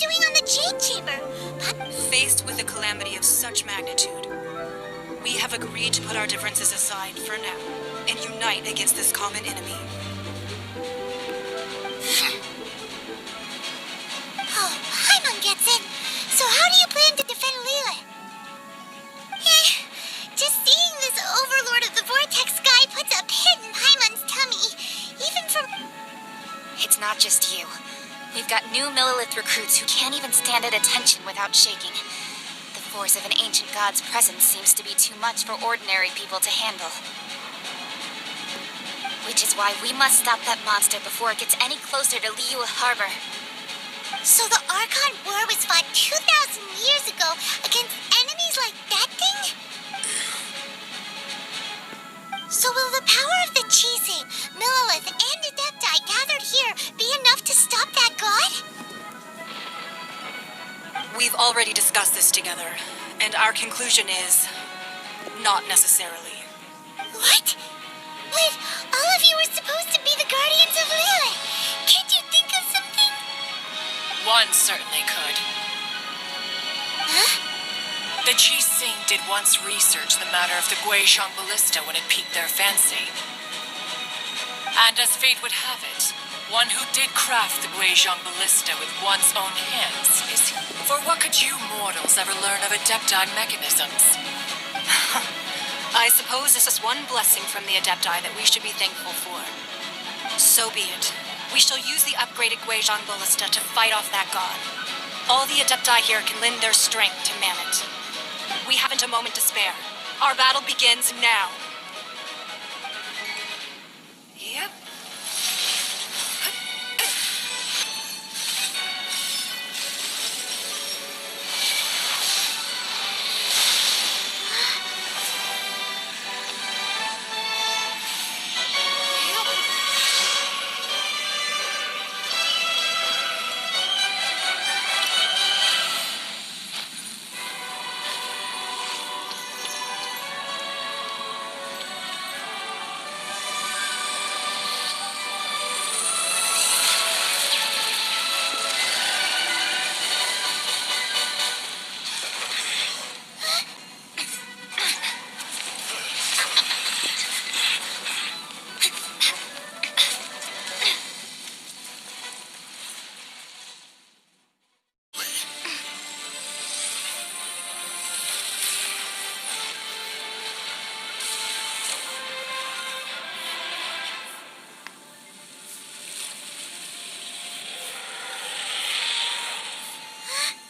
doing on the Jade Chamber? Faced with a calamity of such magnitude, we have agreed to put our differences aside for now and unite against this common enemy. Oh, Paimon gets it. So how do you plan to defend Lila? Just seeing this overlord of the Vortex guy puts a pit in Paimon's tummy. Even from... It's not just you. We've got new Millilith recruits who can't even stand at attention without shaking. The force of an ancient god's presence seems to be too much for ordinary people to handle. Which is why we must stop that monster before it gets any closer to Liyue Harbor. So the Archon War was fought 2,000 years ago against enemies like that thing? So will the power of the Chisei, Millilith, and Adepti gathered here be enough to stop that god? We've already discussed this together, and our conclusion is not necessarily. What? But all of you were supposed to be the guardians of Lilith. Can't you think of something? One certainly could. Huh? The Chising did once research the matter of the Guizhong Ballista when it piqued their fancy. And as fate would have it, one who did craft the Guizhong Ballista with one's own hands is... For what could you mortals ever learn of Adepti mechanisms? I suppose this is one blessing from the Adepti that we should be thankful for. So be it. We shall use the upgraded Guizhong Ballista to fight off that god. All the Adepti here can lend their strength to man it. We haven't a moment to spare. Our battle begins now. Yep.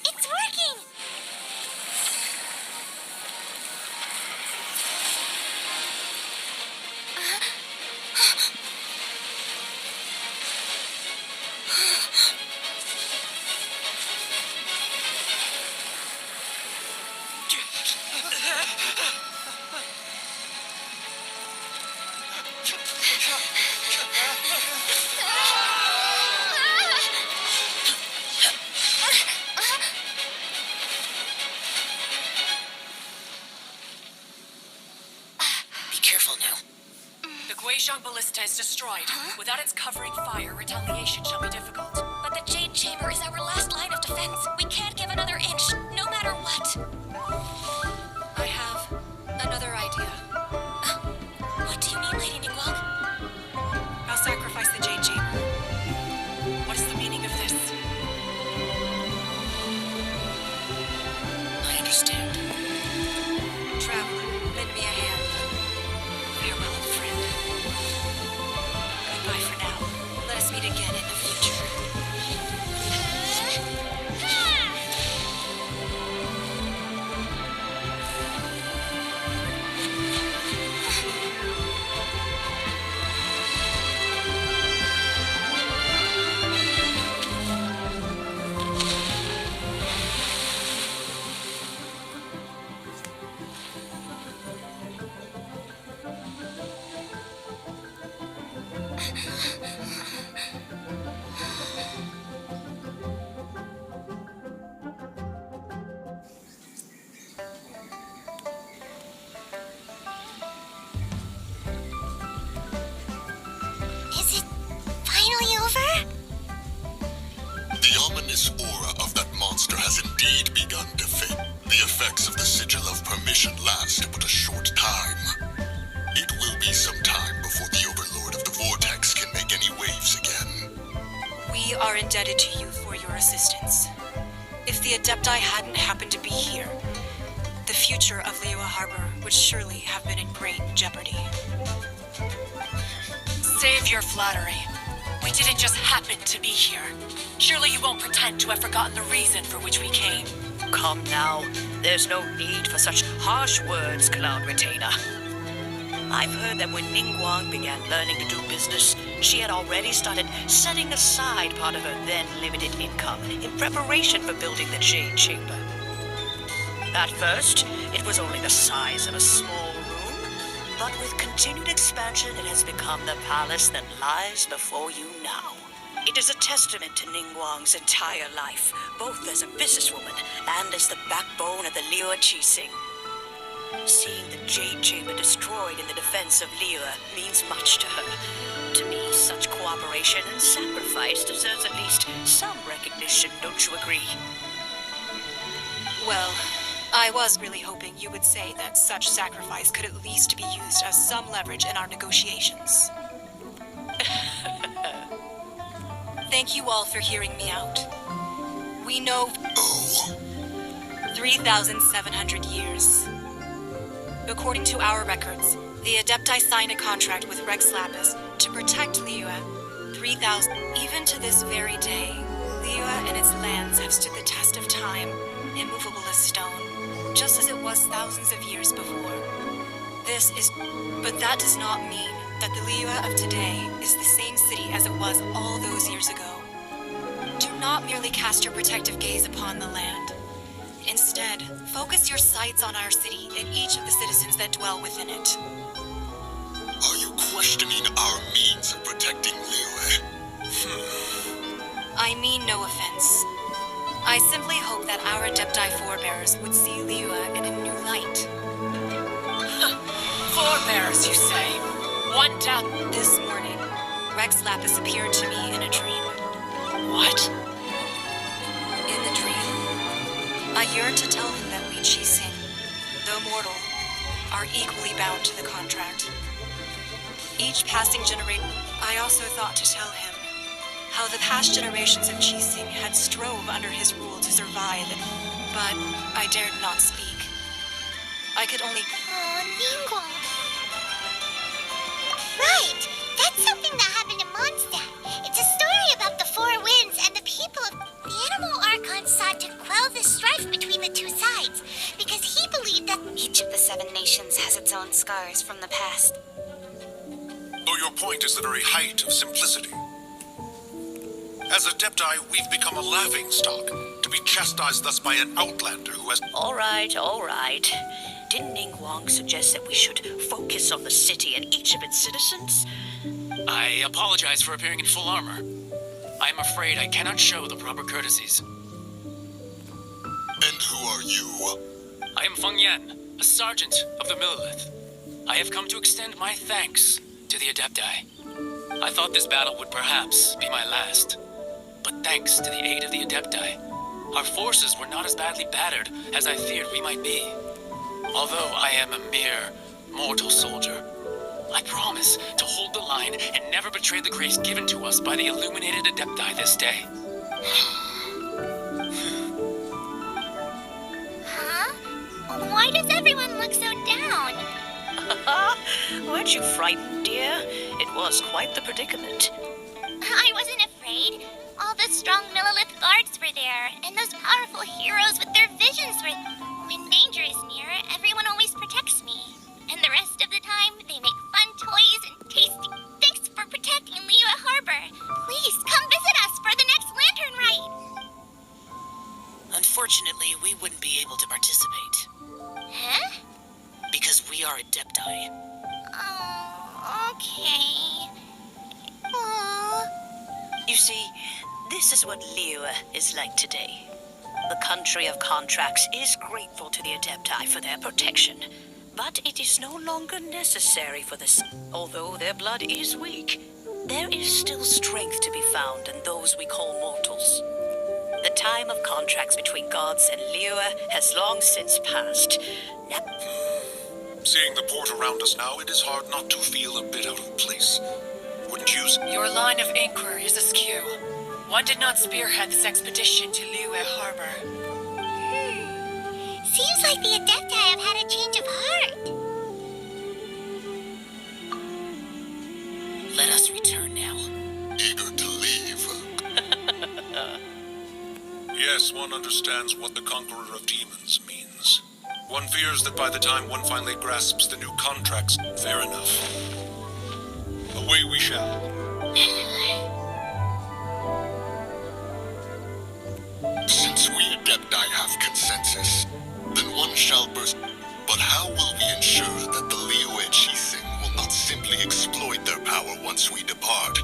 It's working! Be careful now. The Guizhong Ballista is destroyed. Without its covering fire, retaliation shall be difficult. But the Jade Chamber is our last line of defense. We can't give another inch, no matter what. I have another idea. What do you mean, Lady Ningguang? I'll sacrifice the Jade Chamber. What is the meaning of this? I understand. Traveler, lend me a hand. Farewell, old friend. Goodbye for now. Let us meet again in the future. Is it finally over? The ominous aura of that monster has indeed begun to fade. The effects of the sigil of permission last but a short time. It will be some time before the Overlord of the Vortex can make any waves again. We are indebted to you for your assistance. If the Adepti hadn't happened to be here, the future of Liyue Harbor would surely have been in great jeopardy. Save your flattery. We didn't just happen to be here. Surely you won't pretend to have forgotten the reason for which we came. Come now. There's no need for such harsh words, Cloud Retainer. I've heard that when Ningguang began learning to do business, she had already started setting aside part of her then limited income in preparation for building the Jade Chamber. At first, it was only the size of a small room, but with continued expansion, it has become the palace that lies before you now. It is a testament to Ningguang's entire life, both as a businesswoman and as the backbone of the Liyue Qixing. Seeing the Jade Chamber destroyed in the defense of Liyue means much to her. To me, such cooperation and sacrifice deserves at least some recognition, don't you agree? Well, I was really hoping you would say that such sacrifice could at least be used as some leverage in our negotiations. Thank you all for hearing me out. We know 3,700 years. According to our records, the Adepti signed a contract with Rex Lapis to protect Liyue. 3,000. Even to this very day, Liyue and its lands have stood the test of time, immovable as stone, just as it was thousands of years before. But that does not mean that the Liyue of today is the same city as it was all those years ago. Do not merely cast your protective gaze upon the land. Instead, focus your sights on our city and each of the citizens that dwell within it. Are you questioning our means of protecting Liyue? I mean no offense. I simply hope that our Adepti forebears would see Liyue in a new light. Forebears, you say? One doubt. This morning, Rex Lapis appeared to me in a dream. What? In the dream, I yearned to tell him that we Qixing, though mortal, are equally bound to the contract. Each passing generation, I also thought to tell him how the past generations of Qixing had strove under his rule to survive, but I dared not speak. I could only... Oh, Ningguang. Right! That's something that happened in Mondstadt. It's a story about the Four Winds and the people of... The animal Archon sought to quell the strife between the two sides, because he believed that... Each of the 7 nations has its own scars from the past. Though your point is the very height of simplicity. As Adepti, we've become a laughingstock, to be chastised thus by an outlander who has... All right. Didn't Ningguang suggest that we should focus on the city and each of its citizens? I apologize for appearing in full armor. I am afraid I cannot show the proper courtesies. And who are you? I am Feng Yan, a sergeant of the Millelith. I have come to extend my thanks to the Adepti. I thought this battle would perhaps be my last. But thanks to the aid of the Adepti, our forces were not as badly battered as I feared we might be. Although I am a mere mortal soldier, I promise to hold the line and never betray the grace given to us by the illuminated Adepti this day. Huh? Why does everyone look so down? Weren't you frightened, dear? It was quite the predicament. I wasn't afraid. All the strong Millelith guards were there, and those powerful heroes with their visions were... When danger is near, everyone always protects me. And the rest of the time, they make fun toys and tasty... Thanks for protecting Liyue Harbor. Please, come visit us for the next lantern rite. Unfortunately, we wouldn't be able to participate. Huh? Because we are Adepti. Oh, okay. Aww. You see, this is what Liyue is like today. The country of contracts is grateful to the Adepti for their protection, but it is no longer necessary for this. Although their blood is weak, there is still strength to be found in those we call mortals. The time of contracts between gods and Liyue has long since passed. Now, Seeing the port around us now, it is hard not to feel a bit out of place. Wouldn't you say? Your line of inquiry is askew. One did not spearhead this expedition to Liyue Harbor. Seems like the Adepti have had a change of heart. Let us return now. Eager to leave. Yes, one understands what the Conqueror of Demons means. One fears that by the time one finally grasps the new contracts, fair enough. Away we shall. Since we Adepti have consensus, then one shall burst. But how will we ensure that the Liyue Chising will not simply exploit their power once we depart?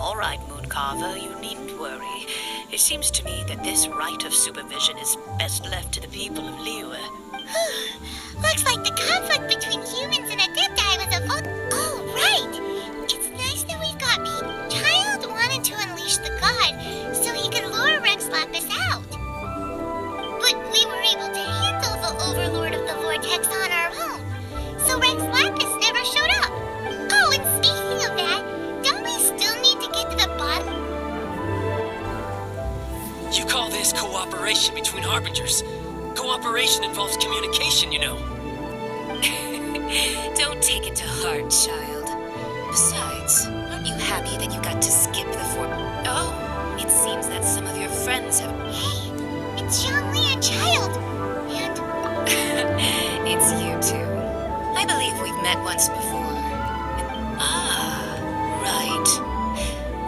all right, Mooncarver, you needn't worry. It seems to me that this right of supervision is best left to the people of Liyue. Looks like the conflict between humans and Adepti was a Oh, right! It's nice that we've got people. Child wanted to unleash the god so he could lure Rex Lapis out. But we were able to handle the Overlord of the Vortex on our own, so Rex Lapis never showed up. Oh, and speaking of that, don't we still need to get to the bottom? You call this cooperation between Harbingers? Cooperation involves communication, you know. Don't take it to heart, child. Besides, aren't you happy that you got to skip the Oh, it seems that some of your friends have... Hey, it's Zhongli and Child. And... It's you too. I believe we've met once before. Right.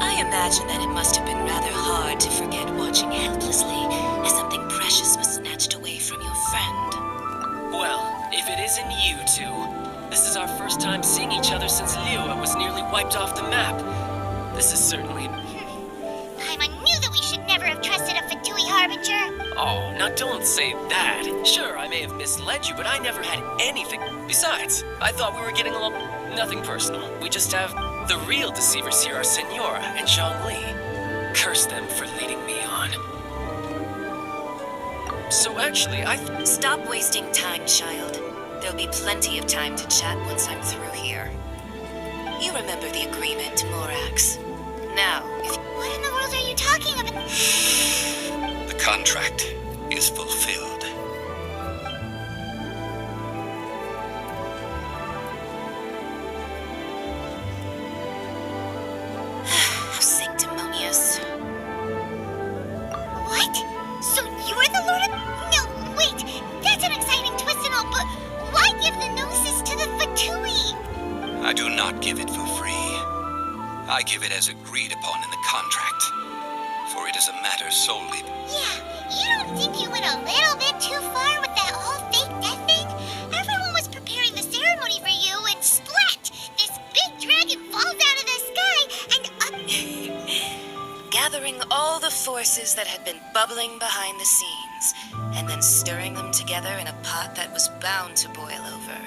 I imagine that it must have been rather hard to forget watching helplessly as something precious was snatched away from your friend. Well, if it isn't you two, this is our first time seeing each other since Liyue was nearly wiped off the map. This is certainly... I knew that we should never have trusted a Fatui Harbinger. Oh, now don't say that. Sure, I may have misled you, but I never had anything. Besides, I thought we were getting along. Nothing personal. We just have... The real deceivers here are Senora and Zhongli. Curse them for leading me on. So actually, Stop wasting time, child. There'll be plenty of time to chat once I'm through here. You remember the agreement, Morax. Now, if... What in the world are you talking about? The contract is fulfilled. How sanctimonious. What? So you're the Lord of... No, wait. That's an exciting twist and all, but why give the Gnosis to the Fatui? I do not give it for free. I give it as agreed upon in the contract, for it is a matter solely... Yeah, you don't think you went a little bit too far with that whole fake death thing? Everyone was preparing the ceremony for you, and splat! This big dragon falls out of the sky, and up... Gathering all the forces that had been bubbling behind the scenes, and then stirring them together in a pot that was bound to boil over.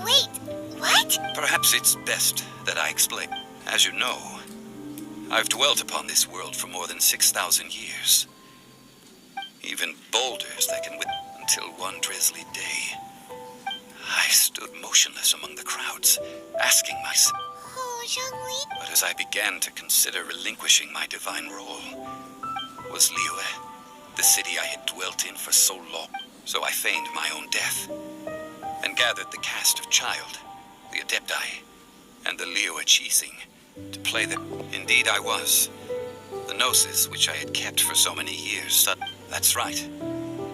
Wait, what? Perhaps it's best that I explain. As you know, I've dwelt upon this world for more than 6,000 years. Even boulders that can until one drizzly day. I stood motionless among the crowds, asking myself... Oh, Zhongli. But as I began to consider relinquishing my divine role, was Liyue, the city I had dwelt in for so long. So I feigned my own death, and gathered the cast of Child, the Adepti, and the Liyue Chising, to play them. Indeed I was. The Gnosis, which I had kept for so many years. That's right.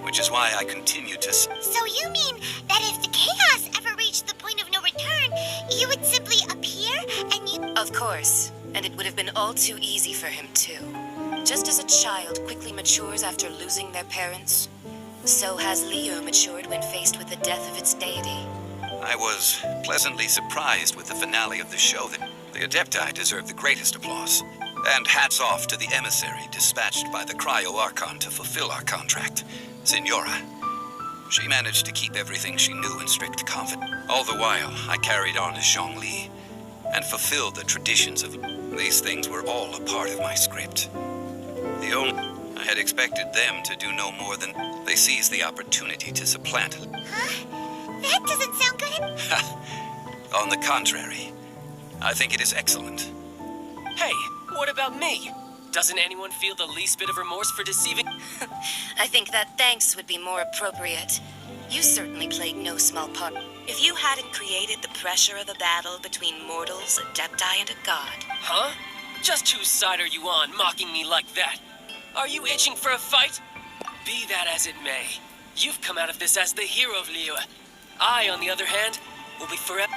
Which is why I continued to... So you mean that if the chaos ever reached the point of no return, you would simply appear and you... Of course, and it would have been all too easy for him too. Just as a child quickly matures after losing their parents, so has Liyue matured when faced with the death of its deity. I was pleasantly surprised with the finale of the show that the Adepti deserved the greatest applause. And hats off to the emissary dispatched by the Cryo-Archon to fulfill our contract, Senora. She managed to keep everything she knew in strict confidence. All the while, I carried on as Zhongli and fulfilled the traditions of... These things were all a part of my script. I had expected them to do no more than they seized the opportunity to supplant. Huh? That doesn't sound good. On the contrary, I think it is excellent. Hey, what about me? Doesn't anyone feel the least bit of remorse for deceiving? I think that thanks would be more appropriate. You certainly played no small part. If you hadn't created the pressure of a battle between mortals, adepti, and a god. Huh? Just whose side are you on, mocking me like that? Are you itching for a fight? Be that as it may, you've come out of this as the hero of Liyue. I, on the other hand, will be forever...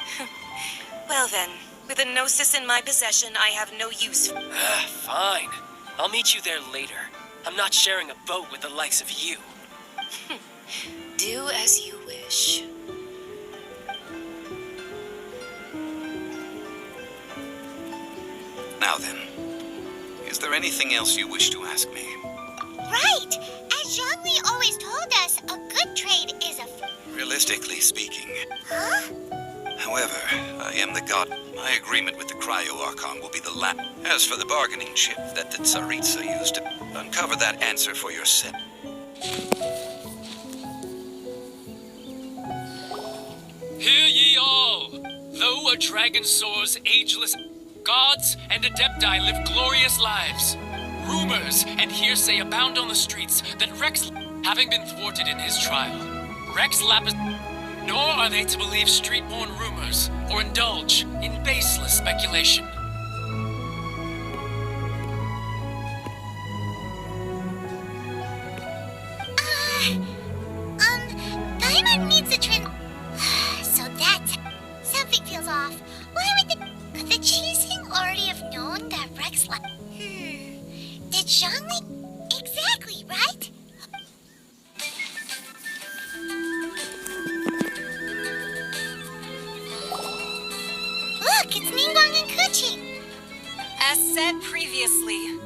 Well then, with a gnosis in my possession, I have no use for... Fine. I'll meet you there later. I'm not sharing a boat with the likes of you. Do as you wish. Now then, is there anything else you wish to ask me? Right! As Zhongli always told us, a good trade is a... Realistically speaking. Huh? However, I am the god. My agreement with the Cryo-Archon will be the last. As for the bargaining chip that the Tsaritsa used to uncover that answer for yourself. Hear ye all! Though a dragon soars ageless, gods and adepti live glorious lives. Rumors and hearsay abound on the streets that Rex, having been thwarted in his trial, Rex Lapis... Nor are they to believe street-born rumors or indulge in baseless speculation. Paimon needs a so that's... Something feels off. Why would Could the Cheesing already have known that Rex Did Zhongli... Exactly, right? Look, it's Ningguang and Kuching. As said previously,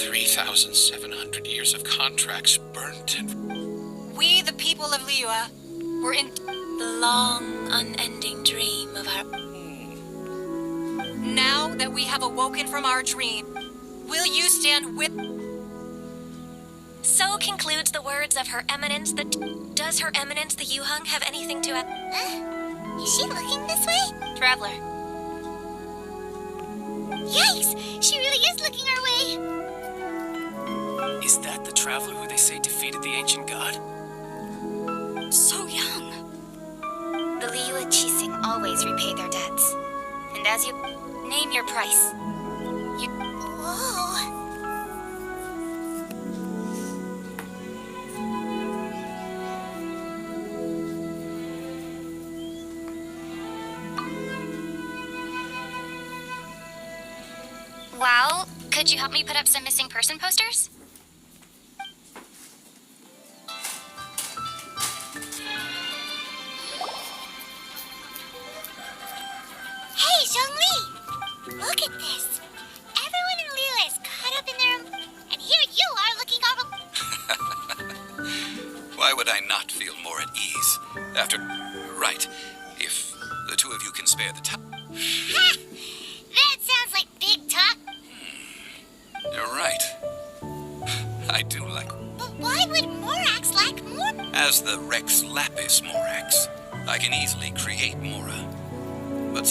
3,700 years of contracts burnt and... we, the people of Liyue, were in the long, unending dream of our... Now that we have awoken from our dream, will you stand with... So concludes the words of Her Eminence the... Does Her Eminence the Yuheng have anything to... Is she looking this way? Traveler. Yikes! She really is looking our way. Is that the traveler who they say defeated the ancient god? So young. The Liyue Qixing always repay their debts. And as you name your price, you... Whoa. Well, could you help me put up some missing person posters? Hey, Zhongli! Look at this. Everyone in Liyue is caught up in their... And here you are looking all... Why would I not feel more at ease after... Right, if the two of you can spare the time. Ha! That sounds like big talk. You're right. I do like... But why would Morax lack more? As the Rex Lapis Morax, I can easily create Mora. But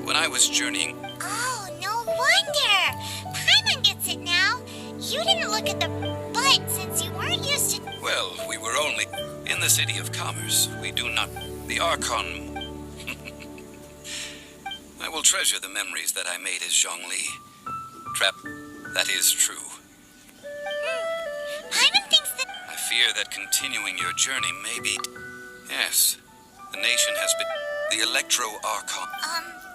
when I was journeying... Oh, no wonder. Paimon gets it now. You didn't look at the butt since you weren't used to... Well, we were only in the city of commerce. We do not... The Archon... I will treasure the memories that I made as Zhongli. That is true. Paimon thinks that... I fear that continuing your journey may be... Yes, the nation has been... The Electro-Archon.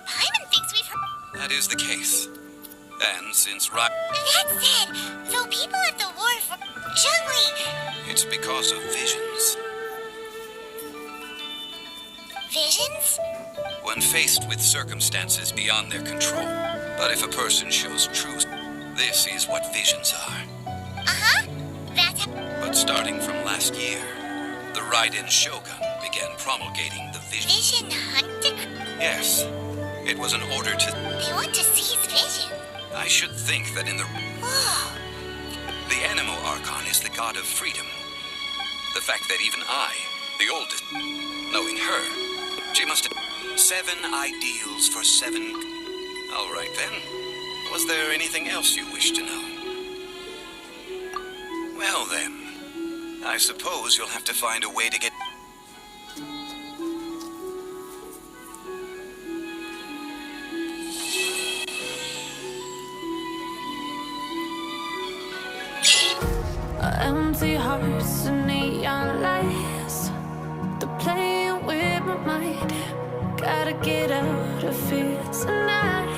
Paimon thinks we've heard... That is the case. And since That said, though people at the war for... Zhongli... It's because of visions. Visions? When faced with circumstances beyond their control. But if a person shows truth, this is what visions are. Uh-huh. That's... But starting from last year, the Raiden Shogun began promulgating the vision. Vision hunting? Yes. It was an order to... They want to seize vision. I should think that in the... Whoa. The animal Archon is the god of freedom. The fact that even I, the oldest, knowing her, she must have 7 ideals for 7... All right, then. Was there anything else you wish to know? Well, then. I suppose you'll have to find a way to get... Empty hearts and neon lights. They're playing with my mind. Gotta get out of here tonight.